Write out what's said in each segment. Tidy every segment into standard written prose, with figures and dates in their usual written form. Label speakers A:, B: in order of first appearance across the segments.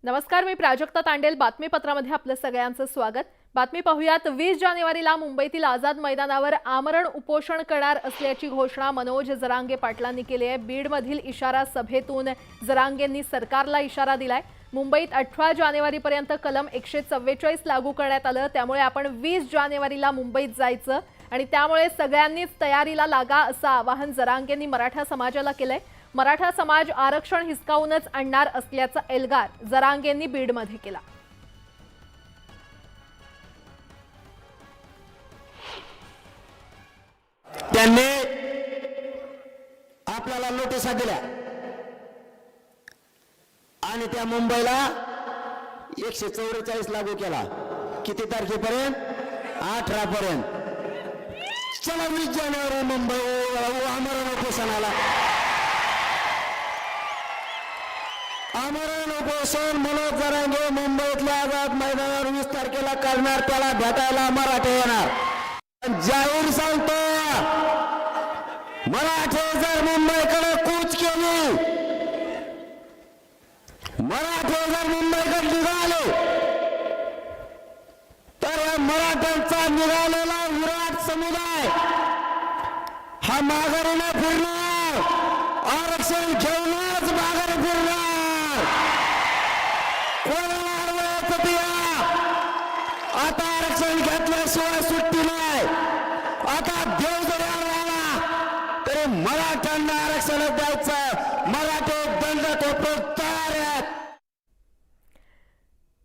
A: नमस्कार, मी प्राजक्ता तांडेल. बातमीपत्रामध्ये आपलं सगळ्यांचं स्वागत. बातमी पाहूयात. 20 जानेवारीला मुंबईतील आझाद मैदानावर आमरण उपोषण करणार असल्याची घोषणा मनोज जरांगे पाटलांनी केली आहे. बीडमधील इशारा सभेतून जरांगेंनी सरकारला इशारा दिलाय. मुंबईत 18 जानेवारीपर्यंत कलम 144 लागू करण्यात आलं, त्यामुळे आपण 20 जानेवारीला मुंबईत जायचं आणि त्यामुळे सगळ्यांनीच तयारीला लागा असं आवाहन जरांगेंनी मराठा समाजाला केलंय. मराठा समाज आरक्षण हिसकावूनच आणणार असल्याचा एल्गार जरांगेंनी बीडमध्ये केला.
B: त्यांनी आपल्याला नोटिसा दिल्या आणि त्या मुंबईला 144 लागू केला. किती तारखेपर्यंत? 18 पर्यंत. चला 20 जानेवारी मुंबई आमरण उपोषणाला. आमरण उपोषण मनोज जरांगे मुंबईतल्या आझाद मैदानावर 20 तारखेला करणार. त्याला भेटायला मराठे येणार. जाहीर सांगतो, मराठे जर मुंबईकडे कूच केली, मराठे जर मुंबईकडे निघाले तर या मराठ्यांचा निघालेला विराट समुदाय हा माघारी न फिरणार, आरक्षण घेऊनच माघारी फिरणार. कोणाला अडवायचं ते आता आरक्षण घेतल्याशिवाय सुट्टी नाही. आता देव जरी आला तरी मराठ्यांना आरक्षण द्यायचं. मराठे दंड तोडून तयार आहेत.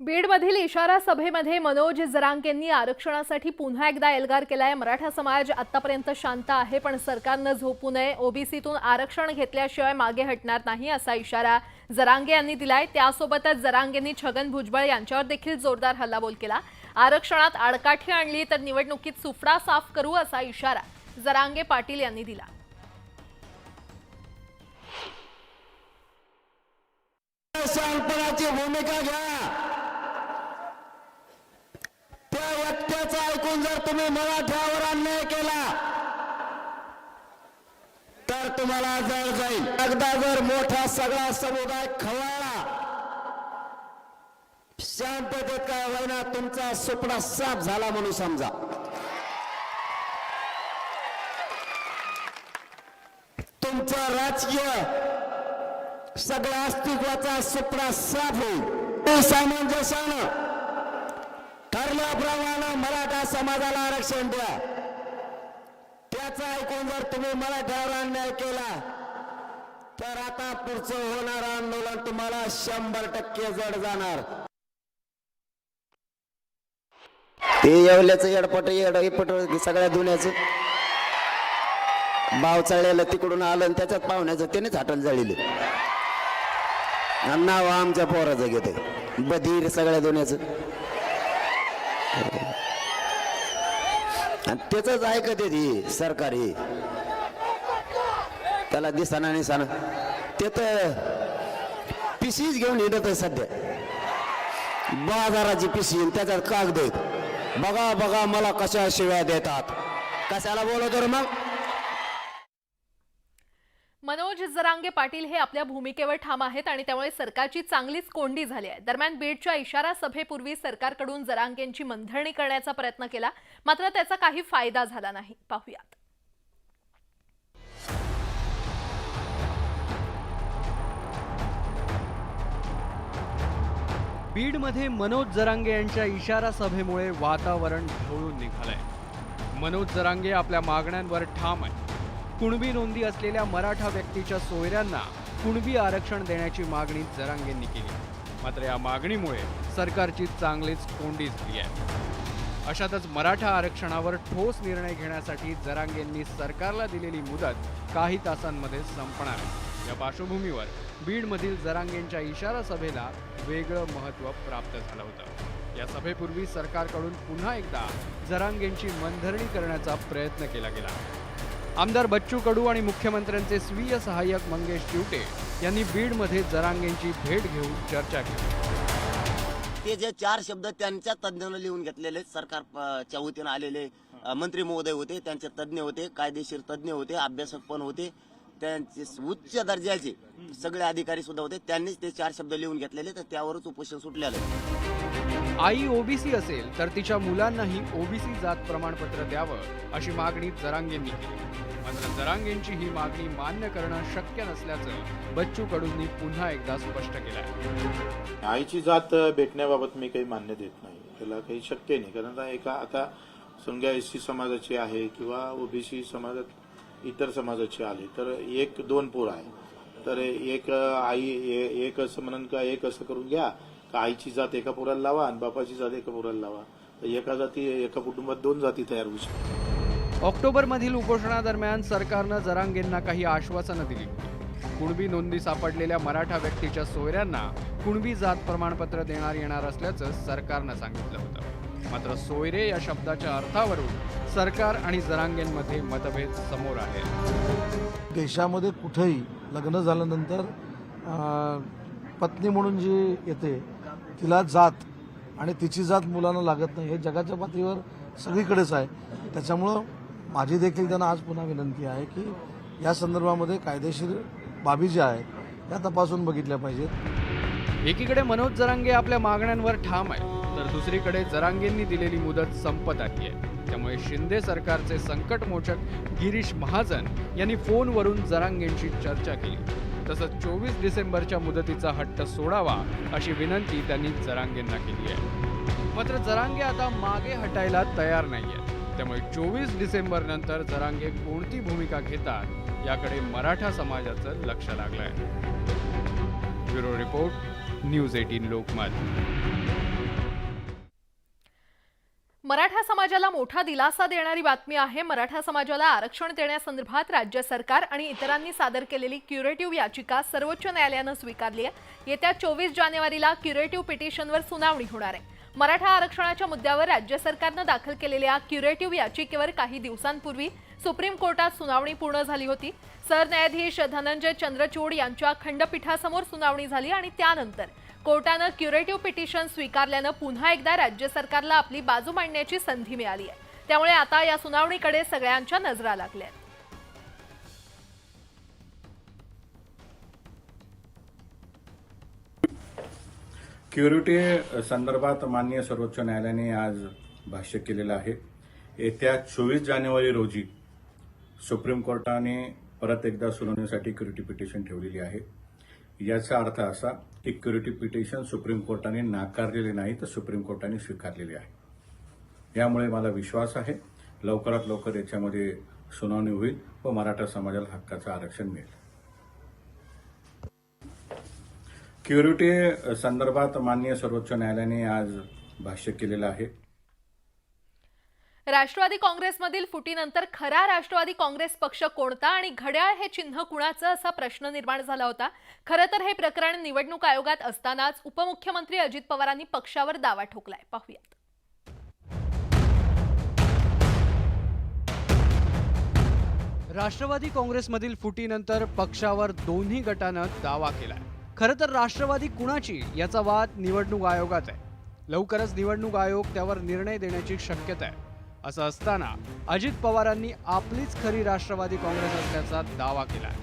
A: बीडमधील इशारा सभेमध्ये मनोज जरांगेंनी आरक्षणासाठी पुन्हा एकदा एल्गार केलाय. मराठा समाज आतापर्यंत शांत आहे, पण सरकारनं झोपू नये. ओबीसीतून आरक्षण घेतल्याशिवाय मागे हटणार नाही असा इशारा जरांगे यांनी दिलाय. त्यासोबतच जरांगेंनी छगन भुजबळ यांच्यावर देखील जोरदार हल्लाबोल केला. आरक्षणात आडकाठी आणली तर निवडणुकीत सुफडा साफ करू असा इशारा जरांगे पाटील यांनी दिला.
B: शांतपणाची भूमिका घ्या. त्या व्यक्तीचं ऐकून जर तुम्ही मराठ्यावर अन्याय केला तर तुम्हाला जळ जाईल. एकदा जर मोठा सगळा समुदाय खवळला, शांततेत काय होईना, तुमचा सुपडा साफ झाला म्हणून समजा. तुमचा राजकीय सगळ्या अस्तित्वाचा सुपडा साफ होईल. सामंजस्यानं ठरल्याप्रमाणे मराठा समाजाला आरक्षण द्या. त्याचं ऐकून जर तुम्ही मराठ्यावर अन्याय केला तर आता पुढचं होणारं आंदोलन तुम्हाला 100% जड जाणार. ते येवल्याचं येडपट सगळ्या दुनियाचं भाव चढलेलं तिकडून आलं आणि त्याच्यात पाहुण्याचं त्यानेच हाटल जळले. नाव आमच्या पोराचं घेते बधीर सगळ्या दुनियाचं आणि त्याच ऐकत ती सरकारी. त्याला दिसाना निसाना ते तर पिशीच घेऊन येत आहे सध्या. बाजाराची पिशी त्याच्यात कागद आहेत. बघा बघा मला कशा शिव्या देतात. कशाला बोलतो रे मग?
A: मनोज जरांगे पाटील हे आपल्या भूमिकेवर ठाम आहेत आणि त्यामुळे सरकारची चांगलीच कोंडी झाली आहे. दरम्यान बीडच्या इशारा सभेपूर्वी सरकारकडून जरांगेंची मनधरणी करण्याचा प्रयत्न केला, मात्र त्याचा काही फायदा झाला नाही. पाहूयात.
C: बीडमध्ये मनोज जरांगे यांच्या इशारा सभेमुळे वातावरण ढवळून निघालंय. मनोज जरांगे आपल्या मागण्यांवर ठाम आहे. कुणबी नोंदी असलेल्या मराठा व्यक्तीच्या सोयऱ्यांना कुणबी आरक्षण देण्याची मागणी जरांगेंनी केली. मात्र या मागणीमुळे सरकारची चांगलीच कोंडी झाली आहे. अशातच मराठा आरक्षणावर ठोस निर्णय घेण्यासाठी जरांगेंनी सरकारला दिलेली मुदत काही तासांमध्ये संपणार आहे. या पार्श्वभूमीवर बीडमधील जरांगेंच्या इशारा सभेला वेगळं महत्त्व प्राप्त झालं होतं. या सभेपूर्वी सरकारकडून पुन्हा एकदा जरांगेंची मनधरणी करण्याचा प्रयत्न केला गेला. आमदार बच्चू कडू आणि मुख्यमंत्र्यांचे स्वीय सहाय्यक मंगेश चिवटे यांनी बीडमध्ये जरांगेंची भेट घेऊन चर्चा केली.
D: ते जे 4 शब्द त्यांच्या तज्ञांना लिहून घेतलेले सरकारच्या वतीने आलेले मंत्री महोदय होते, त्यांचे तज्ञ होते, कायदेशीर तज्ञ होते, अभ्यासक पण होते. त्यांचे उच्च दर्जाचे सगळे अधिकारी सुद्धा होते, त्यांनीच ते 4 शब्द लिहून घेतलेले, तर त्यावरच उपोषण सुटलेलं आहे.
C: आई ओबीसी असेल तर तिच्या मुलांनाही ओबीसी जात प्रमाणपत्र द्यावं अशी मागणी जरांगेंनी केली. मात्र जरांगेंची ही मागणी मान्य करणं शक्य नसल्याचं बच्चू कडूंनी पुन्हा एकदा स्पष्ट केलं आहे.
E: आईची जात भेटण्याबाबत मी काही मान्य देत नाही, त्याला काही शक्य नाही. कारण आता समजा एससी समाजाची आहे किंवा ओबीसी समाजात इतर समाजाची आली तर 1-2 पोर आहे, तर एक आई एक असं म्हणून का एक असं करून घ्या का आईची जात एका पोराला लावा आणि बापाची जात एका पोराला लावा, तर एका कुटुंबात 2 जाती तयार होऊ शकतात.
C: ऑक्टोबरमधील उपोषणादरम्यान सरकारनं जरांगेंना काही आश्वासनं दिली होती. कुणबी नोंदी सापडलेल्या मराठा व्यक्तीच्या सोयऱ्यांना कुणबी जात प्रमाणपत्र देण्यात येणार असल्याचं सरकारनं सांगितलं होतं. मात्र सोयरे या शब्दाच्या अर्थावरून सरकार आणि जरांगेंमध्ये मतभेद समोर आले.
F: देशामध्ये कुठेही लग्न झाल्यानंतर पत्नी म्हणून जी येते तिला जात आणि तिची जात मुलांना लागत नाही, हे जगाच्या पातळीवर सगळीकडेच आहे. त्याच्यामुळं माझी देखील त्यांना आज पुन्हा विनंती आहे की या संदर्भामध्ये कायदेशीर बाबी ज्या आहेत त्या तपासून बघितल्या पाहिजेत.
C: एकीकडे मनोज जरांगे आपल्या मागण्यांवर ठाम आहे, तर दुसरीकडे जरांगेंनी दिलेली मुदत संपत आली आहे. त्यामुळे शिंदे सरकारचे संकटमोचक गिरीश महाजन यांनी फोनवरून जरांगेंशी चर्चा केली. तसंच 24 डिसेंबरच्या मुदतीचा हट्ट सोडावा अशी विनंती त्यांनी जरांगेंना केली आहे. मात्र जरांगे आता मागे हटायला तयार नाहीये. त्यामुळे 24 डिसेंबर नंतर जरांगे कोणती भूमिका घेतात याकडे मराठा समाजाचं लक्ष लागलंय. Bureau report, news 18 Lokmat.
A: Maratha समाजाला मोठा दिलासा देणारी बातमी आहे. मराठा समाजाला आरक्षण देण्यासंदर्भात राज्य सरकार आणि इतरांनी सादर केलेली क्युरेटिव्ह याचिका सर्वोच्च न्यायालयानं स्वीकारली आहे. येत्या 24 जानेवारीला क्युरेटिव्ह पिटिशनवर सुनावणी होणार आहे. मराठा आरक्षणाच्या मुद्द्यावर राज्य सरकारनं दाखल केलेल्या क्युरेटिव्ह याचिकेवर काही दिवसांपूर्वी सुप्रीम कोर्टात सुनावणी पूर्ण झाली होती. सरन्यायाधीश धनंजय चंद्रचूड यांच्या खंडपीठासमोर सुनावणी झाली आणि त्यानंतर कोर्टानं क्युरेटिव्ह पिटिशन स्वीकारल्यानं पुन्हा एकदा राज्य सरकारला आपली बाजू मांडण्याची संधी मिळाली आहे. त्यामुळे आता या सुनावणीकडे सगळ्यांच्या नजरा लागल्या आहेत.
G: क्युरेटिव्ह संदर्भात माननीय सर्वोच्च न्यायालयाने आज भाष्य केलेलं आहे. येत्या 24 जानेवारी रोजी सुप्रीम कोर्टाने परत एकदा सुनावणीसाठी क्युरेटिव्ह पिटिशन ठेवलेली आहे. याचा अर्थ असा की क्युरेटिव्ह पिटिशन सुप्रीम कोर्टाने नाकारलेले नाही, तर सुप्रीम कोर्टाने स्वीकारलेले आहे. यामुळे मला विश्वास आहे लवकरात लवकर याच्यामध्ये सुनावणी होईल व मराठा समाजाला हक्काचं आरक्षण मिळेल. क्युरेटिव्ह संदर्भात माननीय सर्वोच्च न्यायालयाने आज भाष्य केलेलं आहे.
A: राष्ट्रवादी काँग्रेसमधील फुटीनंतर खरा राष्ट्रवादी काँग्रेस पक्ष कोणता आणि घड्याळ हे चिन्ह कुणाचं असा प्रश्न निर्माण झाला होता. खरं तर हे प्रकरण निवडणूक आयोगात असतानाच उपमुख्यमंत्री अजित पवारांनी पक्षावर दावा ठोकलाय. पाहूयात.
C: राष्ट्रवादी काँग्रेसमधील फुटीनंतर पक्षावर दोन्ही गटानं दावा केलाय. खरं तर राष्ट्रवादी कुणाची याचा वाद निवडणूक आयोगात आहे. लवकरच निवडणूक आयोग त्यावर निर्णय देण्याची शक्यता आहे. असं असताना अजित पवारांनी आपलीच खरी राष्ट्रवादी काँग्रेस असल्याचा दावा केलाय.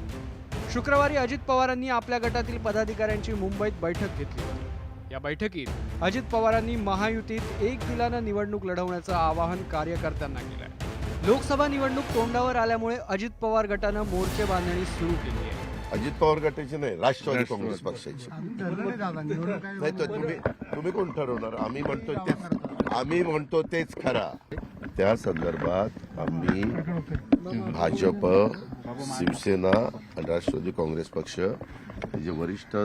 C: शुक्रवारी अजित पवारांनी आपल्या गटातील पदाधिकाऱ्यांची मुंबईत बैठक घेतली होती. या बैठकीत अजित पवारांनी महायुतीत एक दिलानं निवडणूक लढवण्याचं आवाहन कार्यकर्त्यांना केलंय. लोकसभा निवडणूक तोंडावर आल्यामुळे अजित पवार गटानं मोर्चे बांधणी सुरू केली आहे.
H: अजित पवार गटाची नाही, राष्ट्रवादी काँग्रेस पक्षाची. नाही तर तुम्ही कोण ठरवणार? आम्ही म्हणतो तेच खरा. त्या संदर्भात आम्ही भाजप, शिवसेना आणि राष्ट्रवादी काँग्रेस पक्ष जे वरिष्ठ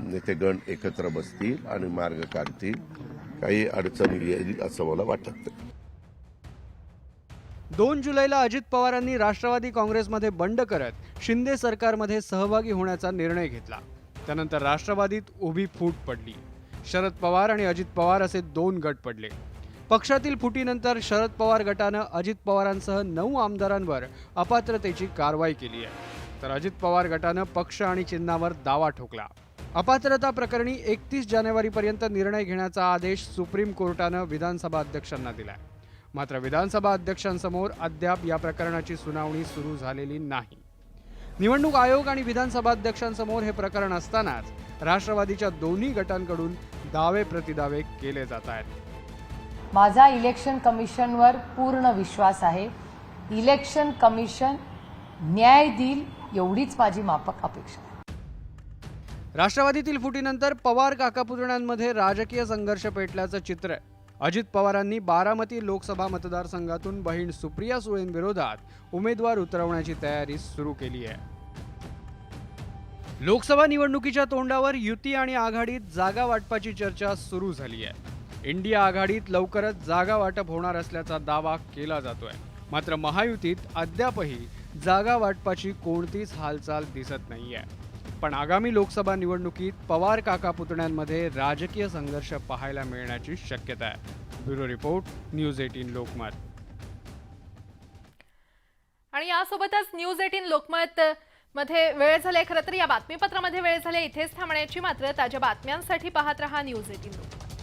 H: नेतेगण एकत्र बसतील आणि मार्ग काढतील. काही अडचण येईल असं मला वाटत नाही.
C: 2 जुलैला अजित पवारांनी राष्ट्रवादी काँग्रेसमध्ये बंड करत शिंदे सरकारमध्ये सहभागी होण्याचा निर्णय घेतला. त्यानंतर राष्ट्रवादीत उभी फूट पडली. शरद पवार आणि अजित पवार असे 2 गट पडले. पक्षातील फुटीनंतर शरद पवार गटानं अजित पवारांसह 9 आमदारांवर अपात्रतेची कारवाई केली आहे. तर अजित पवार गटानं पक्ष आणि चिन्हावर दावा ठोकला. अपात्रता प्रकरणी 31 जानेवारीपर्यंत निर्णय घेण्याचा आदेश सुप्रीम कोर्टानं विधानसभा अध्यक्षांना दिलाय. मात्र विधानसभा अध्यक्षांसमोर अद्याप या प्रकरणाची सुनावणी सुरू झालेली नाही. निवडणूक आयोग आणि विधानसभा अध्यक्षांसमोर हे प्रकरण असतानाच राष्ट्रवादीच्या दोन्ही गटांकडून दावे प्रतिदावे केले जात आहेत।
I: माझा इलेक्शन कमिशनवर पूर्ण विश्वास आहे। इलेक्शन कमिशन न्याय देईल एवढीच माझी माफक अपेक्षा आहे।
C: राष्ट्रवादीतील फुटीनंतर पवार काकापुतण्यांमध्ये राजकीय संघर्ष पेटल्याचं चित्र आहे। अजित पवारांनी बारामती लोकसभा मतदारसंघातून बहीण सुप्रिया सुळेंविरोधात उमेदवार उतरवण्याची तयारी सुरू केली आहे। लोकसभा निवडणुकीच्या तोंडावर युती आणि आघाडीत जागा वाटपाची चर्चा सुरू झाली आहे। इंडिया आघाडीत लवकरच जागा वाटप होणार असल्याचा दावा केला जातोय। मात्र महायुतीत अद्यापही जागा वाटपाची कोणतीच हालचाल दिसत नाहीये। पण आगामी लोकसभा निवडणुकीत पवार काका पुतण्यांमध्ये राजकीय संघर्ष पाहायला मिळण्याची शक्यता आहे। Bureau report, news 18 Lokmat.
A: आणि यासोबतच न्यूज 18 लोकमत मध्ये वेळ झाले। खरं तर या बातमीपत्रामध्ये वेळ झाले इथेच थांबण्याची। मात्र ताज्या बातम्यांसाठी पाहत रहा न्यूज 18 लोकमत।